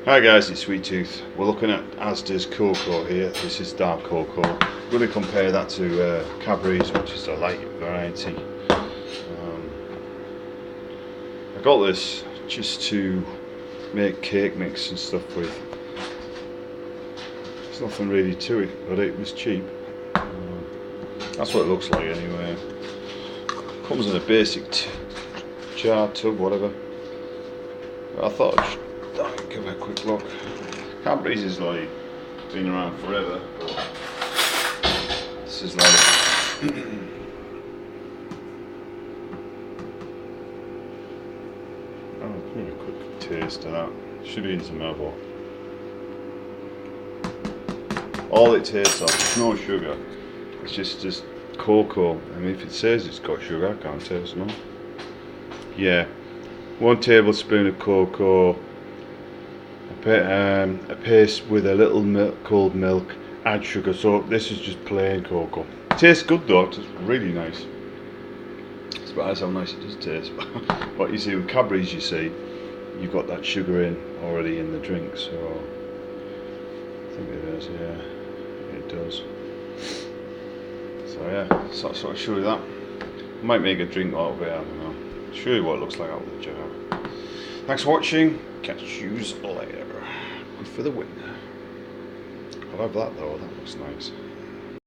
Hi guys, it's Sweet Tooth. We're looking at Asda's cocoa here. This is dark cocoa. I'm going to compare that to Cadburys, which is a light variety. I got this just to make cake mix and stuff with. There's nothing really to it, but it was cheap. That's what it looks like anyway. Comes in a basic jar, tub, whatever. But I thought I'd give it a quick look. Cadburys is like been around forever. This is like oh, give me a quick taste of that. Should be in some elbow. All it tastes of is no sugar. It's just cocoa. I mean, if it says it's got sugar, I can't taste no. Yeah, 1 tablespoon of cocoa, a paste with a little cold milk, add sugar. So this is just plain cocoa. Tastes good though. It's really nice. It's surprised how nice it does taste. But you see with Cadburys, you see, you've got that sugar in already in the drink. So I think it is. Yeah, it does. So yeah, so I'll sort of show you that. I might make a drink out of it, I don't know. Show you what it looks like out of the jar. Thanks for watching. Catch yous later. Good for the win. I'll have that though, that looks nice.